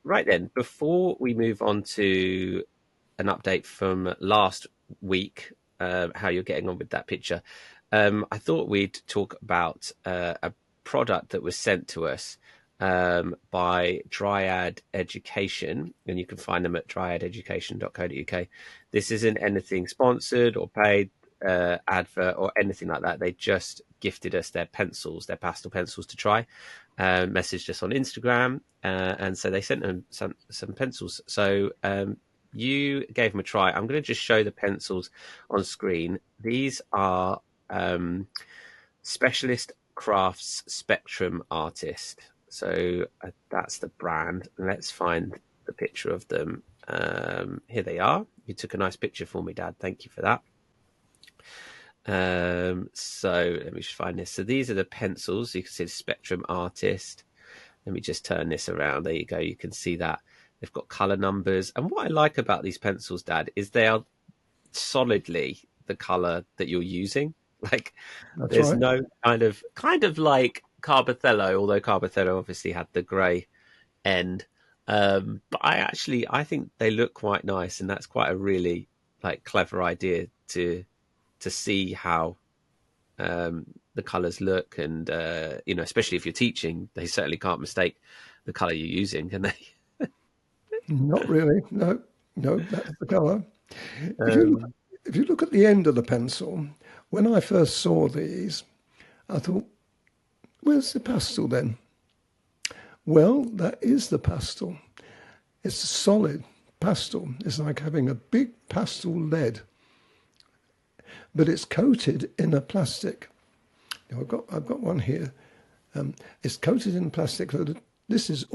Right then, before we move on to an update from last week, how you're getting on with that picture, I thought we'd talk about a product that was sent to us by Dryad Education, and you can find them at dryadeducation.co.uk. This isn't anything sponsored or paid advert or anything like that. They just gifted us their pencils, their pastel pencils to try. Messaged us on Instagram, and so they sent them some pencils. So you gave them a try. I'm going to just show the pencils on screen. These are Specialist Crafts Spectrum Artist. So that's the brand. Let's find the picture of them. Here they are. You took a nice picture for me, Dad. Thank you for that. So let me just find this. So these are the pencils. You can see the Spectrum Artist. Let me just turn this around. There you go. You can see that they've got color numbers. And what I like about these pencils, Dad, is they are solidly the color that you're using. Like That's there's right. no kind of like Carbothello, although Carbothello obviously had the grey end. But I think they look quite nice, and that's quite a really like clever idea to see how the colours look, and especially if you're teaching, they certainly can't mistake the colour you're using, can they? Not really. No, no, that's the color. If you look, Um, if you look at the end of the pencil, when I first saw these, I thought, where's the pastel then? Well, that is the pastel. It's a solid pastel. It's like having a big pastel lead, but it's coated in a plastic. Now, I've got one here. It's coated in plastic. So that this is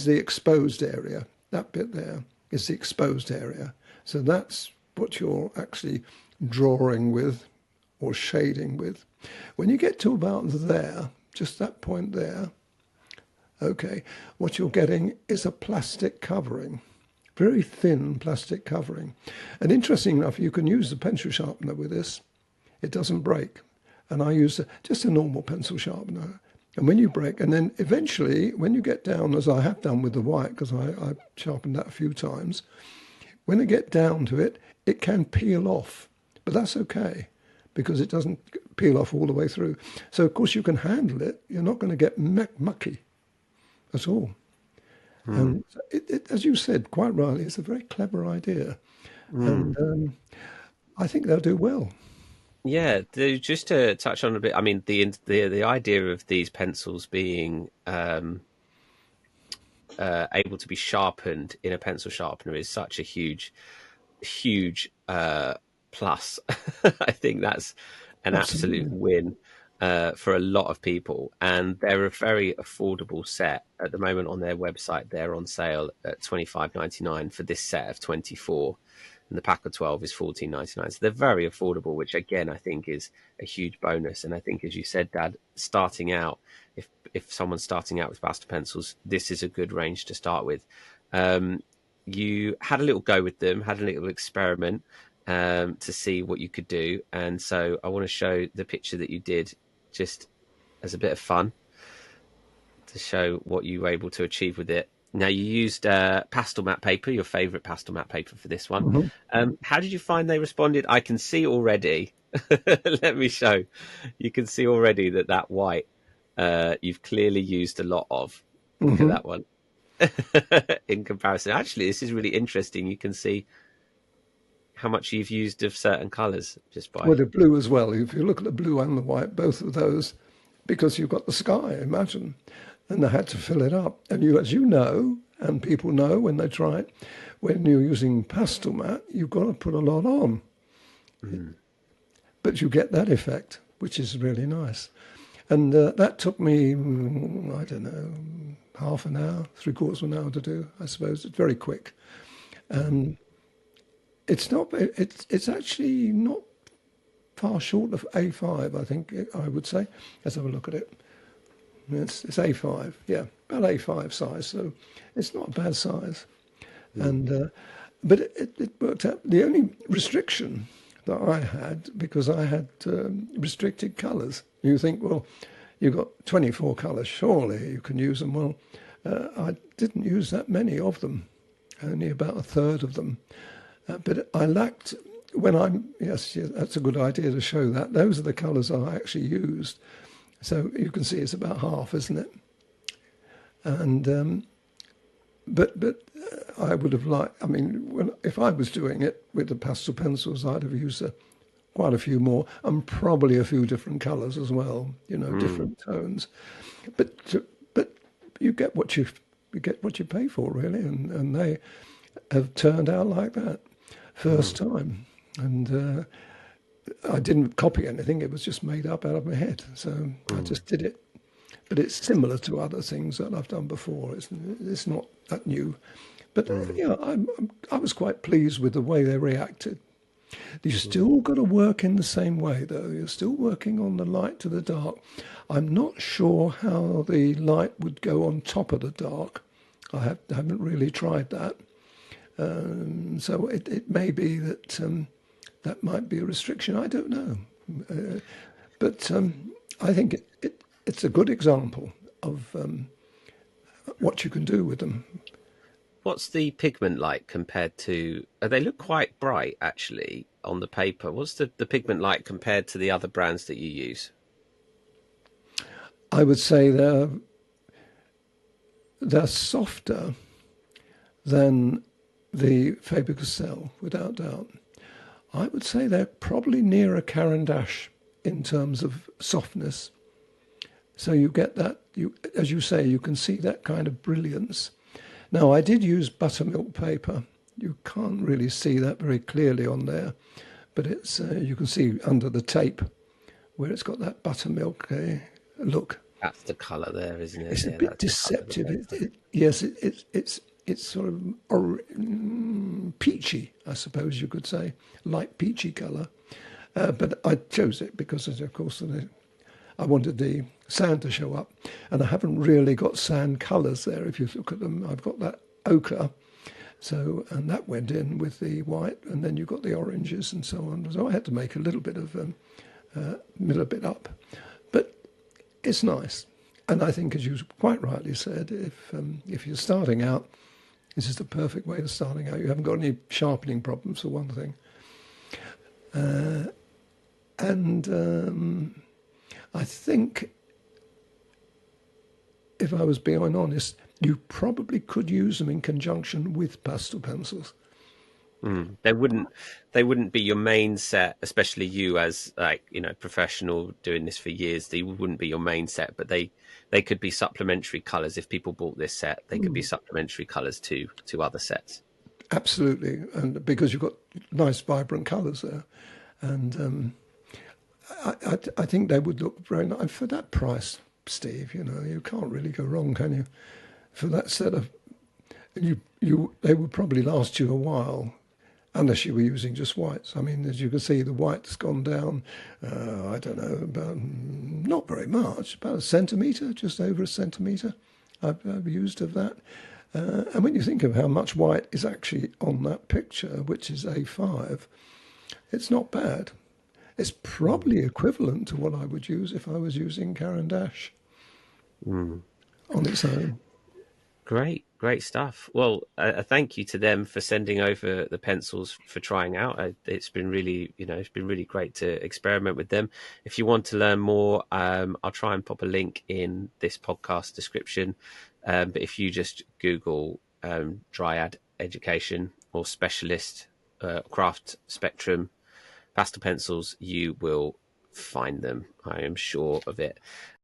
the exposed area. That bit there is the exposed area. So that's what you're actually drawing with or shading with. When you get to about there, just that point there, okay, what you're getting is a plastic covering, very thin plastic covering. And interesting enough, you can use the pencil sharpener with this. It doesn't break. And I use just a normal pencil sharpener. And when you break, and then eventually, when you get down, as I have done with the white, because I sharpened that a few times, when I get down to it, it can peel off. But that's okay, because it doesn't peel off all the way through. So, of course, you can handle it. You're not going to get mucky at all. hmm. And as you said, quite rightly, it's a very clever idea. Hmm. And I think they'll do well. Yeah, just to touch on a bit. I mean, the idea of these pencils being able to be sharpened in a pencil sharpener is such a huge plus. I think that's an absolute Absolutely. win for a lot of people, and they're a very affordable set at the moment on their website. They're on sale at £25.99 for this set of 24, and the pack of 12 is £14.99. So they're very affordable, which again I think is a huge bonus. And I think, as you said, Dad, starting out, if someone's starting out with pastel pencils, this is a good range to start with. Um, you had a little go with them, had a little experiment to see what you could do. And so I want to show the picture that you did just as a bit of fun to show what you were able to achieve with it. Now, you used pastel matte paper, your favourite pastel matte paper for this one. Mhm. How did you find they responded? I can see already. Let me show. You can see already that white you've clearly used a lot of. Look at Mhm. that one. In comparison. Actually, this is really interesting. You can see how much you've used of certain colours just Well, by. the blue as well. If you look at the blue and the white, both of those, because you've got the sky, imagine, and they had to fill it up. And you, as you know, and people know when they try it, when you're using pastel matte, you've got to put a lot on, Mm. but you get that effect, which is really nice. And that took me, I don't know, half an hour, three-quarters of an hour to do, I suppose. It's very quick. Mm. And it's actually not far short of A5, I think I would say. Let's have a look at it. It's A5, yeah, about A5 size, so it's not a bad size. Mm. And but it worked out. The only restriction that I had, because I had restricted colours. You think, well, you've got 24 colours, surely you can use them. Well, I didn't use that many of them, only about a third of them. But I lacked, when I'm, yes, yes, that's a good idea to show that. Those are the colours I actually used. So you can see it's about half, isn't it? And but I would have liked. I mean, if I was doing it with the pastel pencils, I'd have used quite a few more, and probably a few different colours as well. You know, Mm. different tones. But but you get what you pay for, really, and they have turned out like that first Mm. time. And I didn't copy anything; it was just made up out of my head. So I Mm. just did it. But it's similar to other things that I've done before. It's not that new. But Mm. yeah, I was quite pleased with the way they reacted. You Mm. still got to work in the same way, though. You're still working on the light to the dark. I'm not sure how the light would go on top of the dark. Haven't really tried that. So it may be that that might be a restriction. I don't know. But I think it's a good example of what you can do with them. What's the pigment like compared to? They look quite bright actually on the paper. What's the pigment like compared to the other brands that you use? I would say they're softer than the Faber-Castell, without doubt. I would say they're probably nearer Caran d'Ache in terms of softness. So you get that, as you say, you can see that kind of brilliance. Now, I did use buttermilk paper. You can't really see that very clearly on there, but it's you can see under the tape where it's got that buttermilk look. That's the colour there, isn't it? It's a Yeah, bit that's the colour of the deceptive. paper. Yes, it's sort of peachy, I suppose you could say, light peachy colour. But I chose it because, of course, I wanted the sand to show up, and I haven't really got sand colours there. If you look at them, I've got that ochre, so and that went in with the white, and then you've got the oranges and so on. So I had to make a little bit of little bit up, but it's nice. And I think, as you quite rightly said, if you're starting out, this is the perfect way of starting out. You haven't got any sharpening problems, for one thing. And I think, if I was being honest, you probably could use them in conjunction with pastel pencils. Mm. They wouldn't be your main set, especially you as like, professional doing this for years. They wouldn't be your main set, but they could be supplementary colors. If people bought this set, they could be supplementary colors to other sets. Absolutely, and because you've got nice, vibrant colours there, and I think they would look very nice for that price, Steve. You know, you can't really go wrong, can you? For that set of they would probably last you a while, unless you were using just whites. I mean, as you can see, the white's gone down. I don't know, about not very much, about a centimetre, just over a centimetre. I've used of that. And when you think of how much white is actually on that picture, which is A5, it's not bad. It's probably equivalent to what I would use if I was using Caran d'Ache Mm. on its own. Great stuff. Well, a thank you to them for sending over the pencils for trying out. It's been really, it's been really great to experiment with them. If you want to learn more, I'll try and pop a link in this podcast description. But if you just Google Dryad Education or Specialist Craft Spectrum pastel pencils, you will find them. I am sure of it.